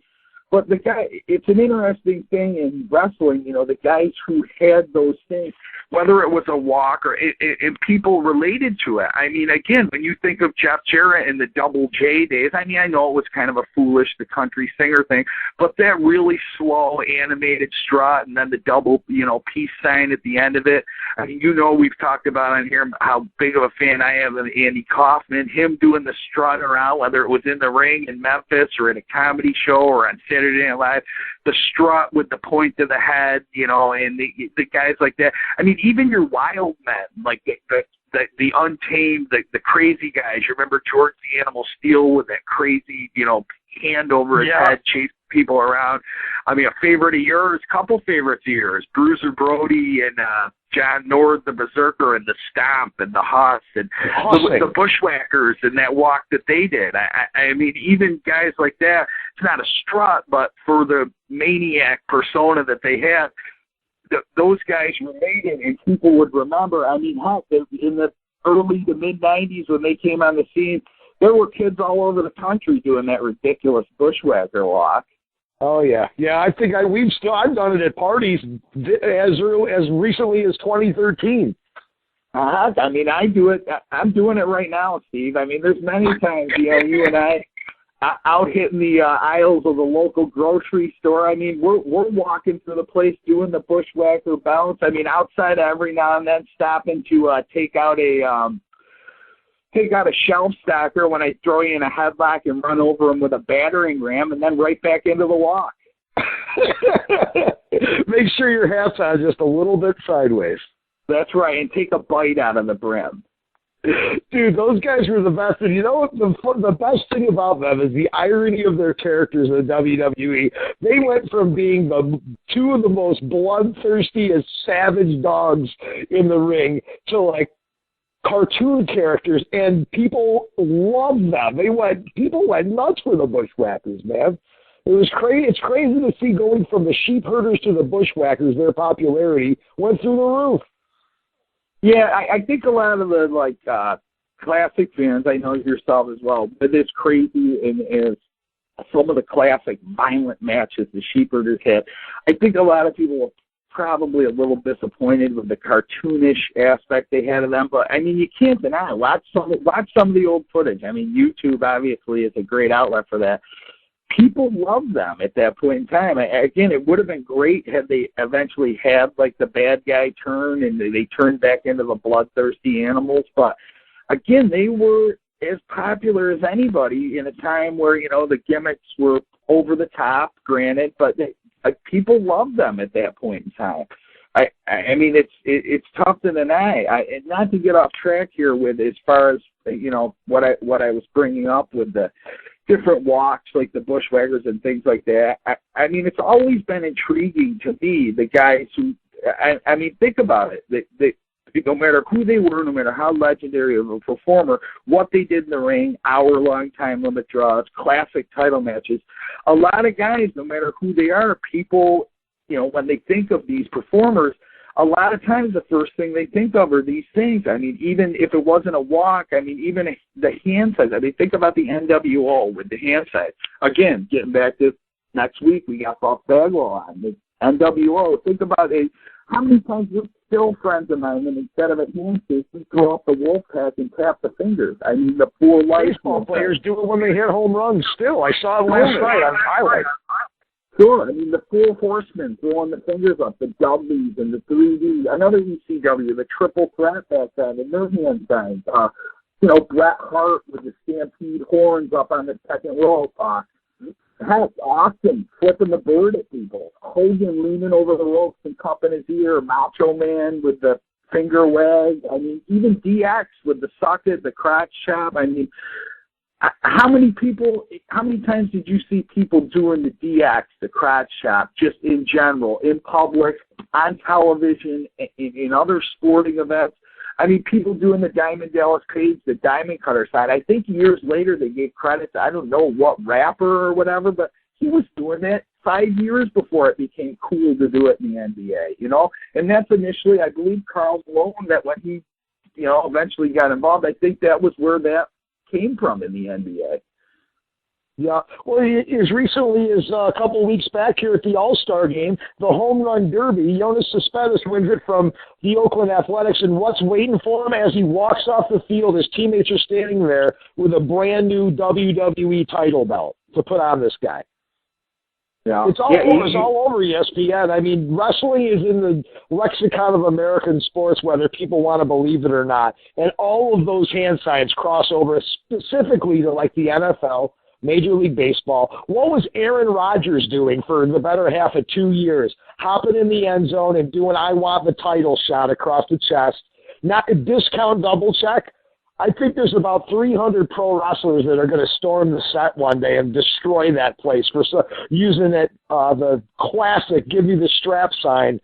But it's an interesting thing in wrestling, the guys who had those things, whether it was a walk or and people related to it. I mean, again, when you think of Jeff Jarrett in the Double J days, I mean, I know it was kind of a foolish, the country singer thing, but that really slow animated strut and then the double, peace sign at the end of it. I mean, we've talked about on here how big of a fan I am of Andy Kaufman, him doing the strut around, whether it was in the ring in Memphis or in a comedy show or on Saturday Night Live, the strut with the point to the head, and the guys like that. I mean, even your wild men, like the untamed, the crazy guys. You remember George the Animal Steel with that crazy, hand over his head, chasing people around. I mean, couple favorites of yours, Bruiser Brody and John Nord, the Berserker, and the Stomp and the Huss and the Bushwhackers and that walk that they did. I mean, even guys like that it's not a strut, but for the maniac persona that they had, those guys were made it, and people would remember. I mean, heck, in the early to mid-'90s when they came on the scene, there were kids all over the country doing that ridiculous bushwhacker walk. Oh yeah, I think I've done it at parties as recently as 2013. I mean, I do it. I'm doing it right now, Steve. I mean, there's many times, you and I out hitting the aisles of the local grocery store. I mean, we're walking through the place doing the bushwhacker bounce. I mean, outside every now and then, stopping to take out a shelf stacker when I throw you in a headlock and run over him with a battering ram, and then right back into the walk. Make sure your hat's on just a little bit sideways. That's right, and take a bite out of the brim. Dude, those guys were the best. And you know what? The best thing about them is the irony of their characters in the WWE. They went from being two of the most bloodthirstiest, savage dogs in the ring to, like, cartoon characters, and people loved them. People went nuts for the Bushwhackers, man. It was crazy. It's crazy to see going from the sheep herders to the Bushwhackers. Their popularity went through the roof. Yeah, I think a lot of the classic fans, I know yourself as well, but it's crazy and as some of the classic violent matches the sheep herders had. I think a lot of people were probably a little disappointed with the cartoonish aspect they had of them, but I mean, you can't deny it. Watch some of the old footage. I mean, YouTube obviously is a great outlet for that. People loved them at that point in time. Again, it would have been great had they eventually had like the bad guy turn and they turned back into the bloodthirsty animals. But again, they were as popular as anybody in a time where, the gimmicks were over the top, granted, but people loved them at that point in time. I mean, it's tough to deny. And not to get off track here with as far as what I was bringing up with the different walks like the Bushwhackers and things like that. I mean, it's always been intriguing to me, the guys who. I mean, think about it. They no matter who they were, no matter how legendary of a performer, what they did in the ring, hour-long time limit draws, classic title matches. A lot of guys, no matter who they are, people, when they think of these performers, a lot of times the first thing they think of are these things. I mean, even if it wasn't a walk, I mean, even the hand size. I mean, think about the NWO with the hand size. Again, getting back to next week, we got Buff Bagwell on. The NWO, think about how many times you're still friends of mine, and instead of a handshake, we throw up the wolf pack and tap the fingers. I mean, the poor baseball players do it when they hit home runs still. I saw it last night on highlights. Sure. I mean, the Four Horsemen throwing the fingers up, the Dudleys and the 3D, another ECW, the Triple Threat back then, and their hand signs. Bret Hart with the Stampede horns up on the second rope. Heck, Austin flipping the bird at people. Hogan leaning over the ropes and cupping his ear. Macho Man with the finger wag. I mean, even DX with the suck it, the crotch chop. I mean, how many times did you see people doing the DX, the crotch chop, just in general, in public, on television, in other sporting events? I mean, people doing the Diamond Dallas Page, the Diamond Cutter side. I think years later they gave credit to, I don't know what rapper or whatever, but he was doing that 5 years before it became cool to do it in the NBA, And that's initially, I believe, Karl Malone, that when he, eventually got involved, I think that was where that came from in the NBA. Yeah, well, as recently as a couple of weeks back here at the All-Star Game, the Home Run Derby, Jonas Cespedes wins it from the Oakland Athletics, and what's waiting for him as he walks off the field, his teammates are standing there with a brand-new WWE title belt to put on this guy. Yeah. It's all over ESPN. I mean, wrestling is in the lexicon of American sports, whether people want to believe it or not, and all of those hand signs cross over specifically to, like, the NFL, Major League Baseball. What was Aaron Rodgers doing for the better half of 2 years? Hopping in the end zone and doing I want the title shot across the chest. Not a discount double check. I think there's about 300 pro wrestlers that are going to storm the set one day and destroy that place for using the classic give you the strap sign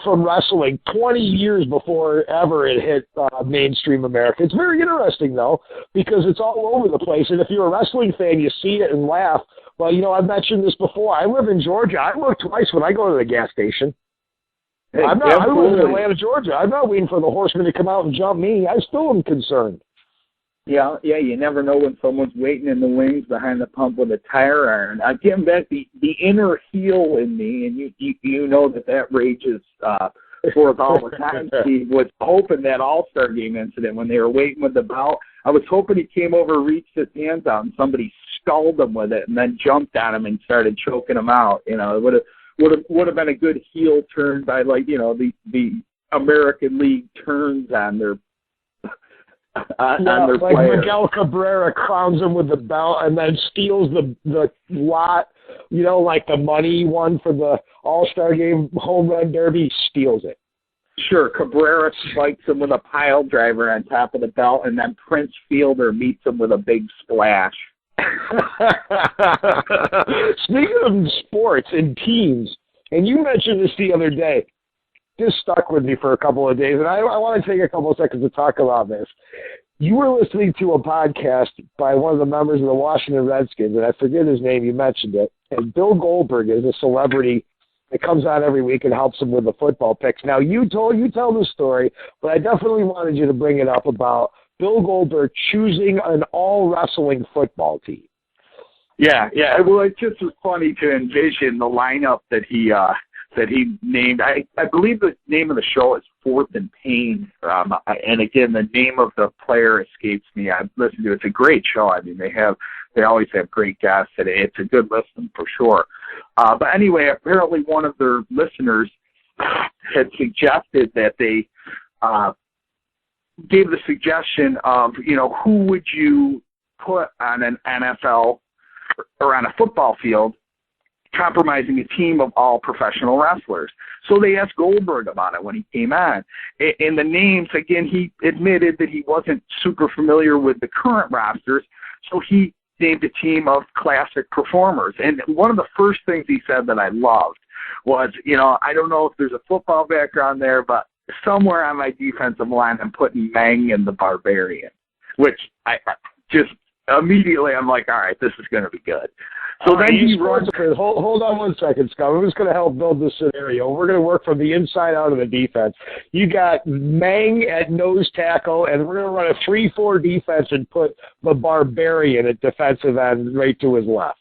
from wrestling 20 years before ever it hit mainstream America. It's very interesting, though, because it's all over the place. And if you're a wrestling fan, you see it and laugh. Well, I've mentioned this before. I live in Georgia. I look twice when I go to the gas station. Hey, I live in Atlanta, Georgia. I'm not waiting for the horseman to come out and jump me. I still am concerned. Yeah, you never know when someone's waiting in the wings behind the pump with a tire iron. Getting back the inner heel in me, and you know that rages forth all the time. Steve was hoping that All-Star Game incident when they were waiting with the belt. I was hoping he came over, reached his hands out, and somebody sculled him with it, and then jumped on him and started choking him out. It would have been a good heel turn by the American League turns on their. On their like players. Miguel Cabrera crowns him with the belt and then steals the lot, like the money he won for the All-Star Game home run derby, steals it. Sure, Cabrera spikes him with a pile driver on top of the belt, and then Prince Fielder meets him with a big splash. Speaking of sports and teams, and you mentioned this the other day, this stuck with me for a couple of days, and I want to take a couple of seconds to talk about this. You were listening to a podcast by one of the members of the Washington Redskins, and I forget his name, you mentioned it, and Bill Goldberg is a celebrity that comes on every week and helps him with the football picks. Now, you tell the story, but I definitely wanted you to bring it up about Bill Goldberg choosing an all-wrestling football team. Yeah. Well, it just was funny to envision the lineup that he named. I believe the name of the show is Fourth and Pain. And again, the name of the player escapes me. I've listened to it. It's a great show. I mean, they always have great guests, and it's a good listen for sure. But anyway, apparently one of their listeners had suggested that they gave the suggestion of, who would you put on an NFL or on a football field compromising a team of all professional wrestlers. So they asked Goldberg about it when he came on. In the names, again, he admitted that he wasn't super familiar with the current rosters, so he named a team of classic performers. And one of the first things he said that I loved was, I don't know if there's a football background there, but somewhere on my defensive line I'm putting Mang and the Barbarian, which I just immediately I'm like, all right, this is going to be good. So then he runs. Hold on one second, Scum. I'm just going to help build this scenario. We're going to work from the inside out of the defense. You got Mang at nose tackle, and we're going to run a 3-4 defense and put the Barbarian at defensive end right to his left.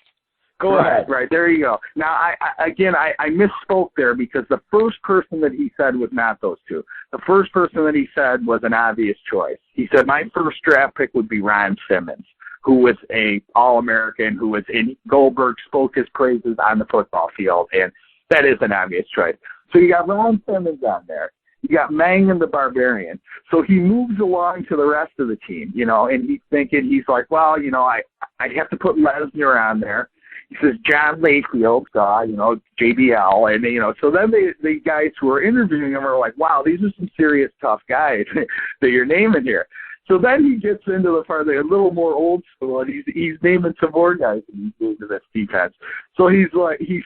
Go ahead. Right, there you go. Now, I misspoke there because the first person that he said was not those two. The first person that he said was an obvious choice. He said, my first draft pick would be Ron Simmons, who was a All-American, who was in Goldberg, spoke his praises on the football field, and that is an obvious choice. So you got Ron Simmons on there. You got Mang and the Barbarian. So he moves along to the rest of the team, and he's thinking, he's like, well, I have to put Lesnar on there. He says John Layfield, JBL, and so then the guys who are interviewing him are like, wow, these are some serious tough guys that you're naming here. So then he gets into the part that's a little more old school, and he's naming some more guys into this defense. So he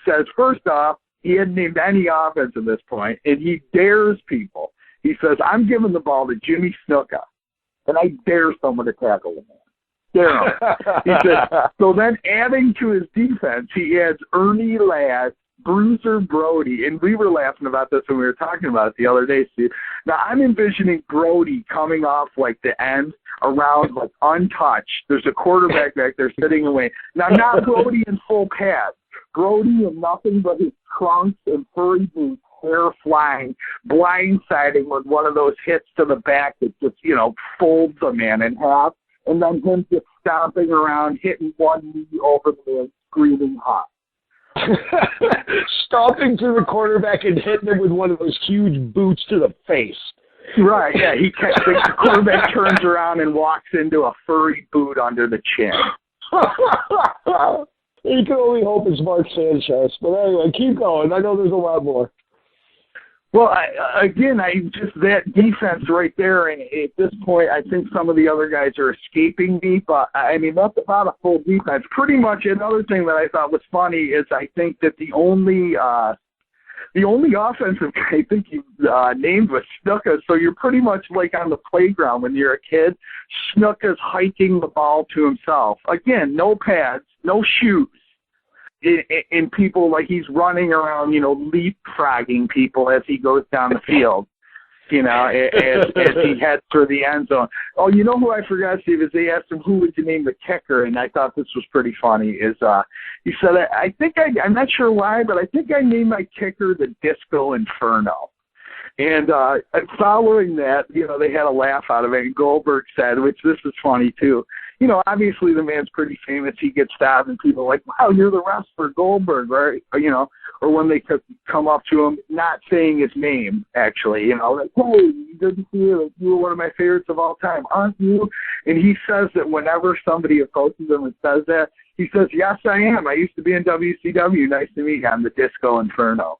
says, first off, he hadn't named any offense at this point, and he dares people. He says, I'm giving the ball to Jimmy Snuka, and I dare someone to tackle him. Dare him. He says, so then adding to his defense, he adds Ernie Ladd, Bruiser Brody, and we were laughing about this when we were talking about it the other day, Steve. Now, I'm envisioning Brody coming off, like, the end around, like, untouched. There's a quarterback back there sitting away. Now, not Brody in full pads. Brody in nothing but his trunks and furry boots, hair flying, blindsiding with one of those hits to the back that just, folds a man in half, and then him just stomping around, hitting one knee over the man, screaming hot. Stomping to the quarterback and hitting him with one of those huge boots to the face. Right, yeah. The quarterback turns around and walks into a furry boot under the chin. You can only hope it's Mark Sanchez. But anyway, keep going. I know there's a lot more. Well, that defense right there, and at this point, I think some of the other guys are escaping me, but, that's about a full defense. Pretty much another thing that I thought was funny is I think that the only offensive guy I think you named was Snuka, so you're pretty much like on the playground when you're a kid. Snuka's hiking the ball to himself. Again, no pads, no shoes. in people, like he's running around, leapfrogging people as he goes down the field, as he heads for the end zone. Oh, you know who I forgot, Steve, is they asked him who would you name the kicker, and I thought this was pretty funny, he said, I'm not sure why, but I think I named my kicker the Disco Inferno. And following that, they had a laugh out of it, and Goldberg said, which this is funny too, obviously the man's pretty famous. He gets stabbed, and people are like, wow, you're the wrestler Goldberg, right? Or when they come up to him, not saying his name, actually, like, hey, good to see you. You were one of my favorites of all time, aren't you? And he says that whenever somebody approaches him and says that, he says, yes, I am. I used to be in WCW. Nice to meet you. I'm the Disco Inferno.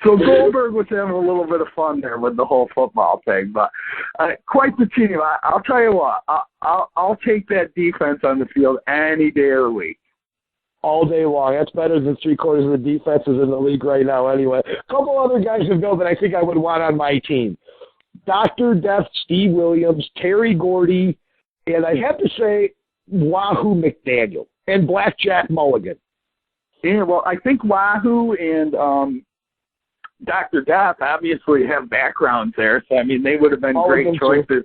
So Goldberg was having a little bit of fun there with the whole football thing, but quite the team. I'll tell you what, I'll take that defense on the field any day of the week. All day long. That's better than 3/4 of the defenses in the league right now anyway. A couple other guys have go that I think I would want on my team. Dr. Death, Steve Williams, Terry Gordy, and I have to say Wahoo McDaniel and Blackjack Mulligan. Yeah, well, I think Wahoo and Dr. Death obviously have backgrounds there, so, I mean, they would have been Mulligan great choices. Too.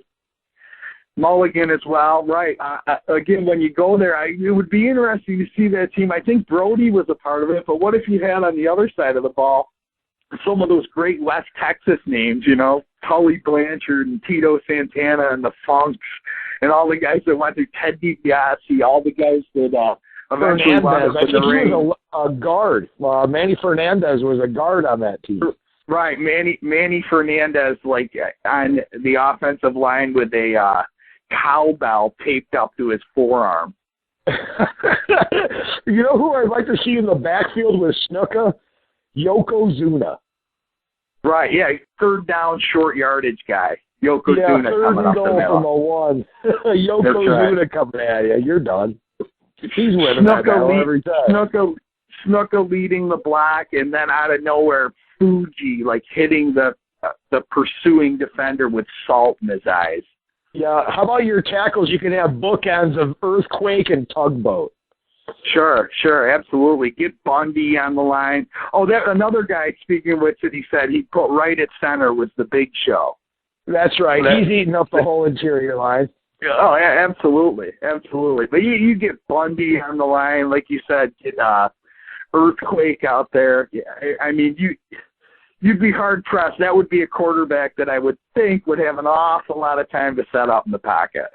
Mulligan as well, right. Again, when you go there, it would be interesting to see that team. I think Brody was a part of it, but what if you had on the other side of the ball some of those great West Texas names, Tully Blanchard and Tito Santana and the Funks and all the guys that went through Ted DiBiase, all the guys that eventually wound up in the ring. He was a guard. Manny Fernandez was a guard on that team. Right, Manny Fernandez, like on the offensive line with a cowbell taped up to his forearm. You know who I'd like to see in the backfield with Snuka? Yokozuna. Right, yeah, third down, short yardage guy. Yokozuna coming up the middle. From a one. Yokozuna coming at you. You're done. He's winning that battle every time. Snuka leading the block, and then out of nowhere, Fuji like hitting the pursuing defender with salt in his eyes. Yeah, how about your tackles? You can have bookends of Earthquake and Tugboat. Sure, absolutely. Get Bundy on the line. Oh, that another guy, speaking of which, that he said he put right at center was the Big Show. That's right. He's eating up the whole interior line. Oh, yeah, absolutely. But you get Bundy on the line, like you said, get Earthquake out there. Yeah, I mean, you'd be hard-pressed. That would be a quarterback that I would think would have an awful lot of time to set up in the pocket.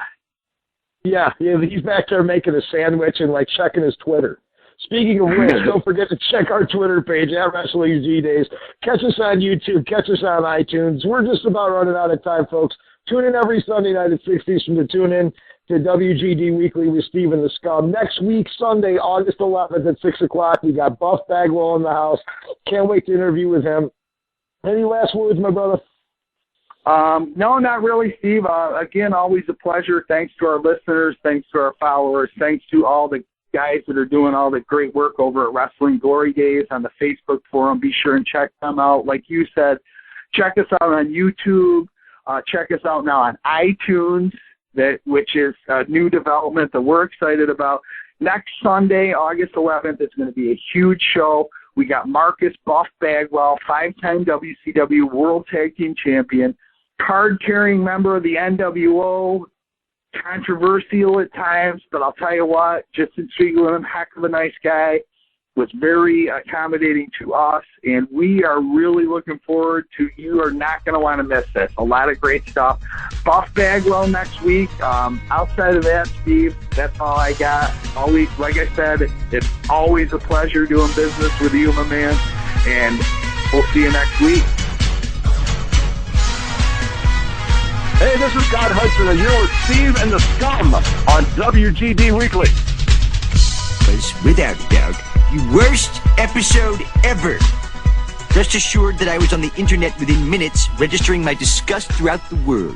Yeah, he's back there making a sandwich and, checking his Twitter. Speaking of which, don't forget to check our Twitter page, at Wrestling G Days. Catch us on YouTube. Catch us on iTunes. We're just about running out of time, folks. Tune in every Sunday night at 6 Eastern to tune in to WGD Weekly with Steve and the Scum. Next week, Sunday, August 11th at 6 o'clock, we got Buff Bagwell in the house. Can't wait to interview with him. Any last words, my brother? No, not really, Steve. Again, always a pleasure. Thanks to our listeners. Thanks to our followers. Thanks to all the guys that are doing all the great work over at Wrestling Glory Days on the Facebook forum. Be sure and check them out. Like you said, check us out on YouTube. Check us out now on iTunes, which is a new development that we're excited about. Next Sunday, August 11th, is going to be a huge show. We got Marcus Buff Bagwell, 5-time WCW World Tag Team Champion, card-carrying member of the NWO, controversial at times, but I'll tell you what, just in speaking with him, heck of a nice guy, was very accommodating to us, and we are really looking forward to, you are not going to want to miss this. A lot of great stuff. Buff Bagwell next week. Outside of that, Steve, that's all I got. Always, like I said, it's always a pleasure doing business with you, my man, and we'll see you next week. Hey, this is Scott Hudson, and you're with Steve and the Scum on WGD Weekly. Was, without a doubt, the worst episode ever. Rest assured that I was on the internet within minutes, registering my disgust throughout the world.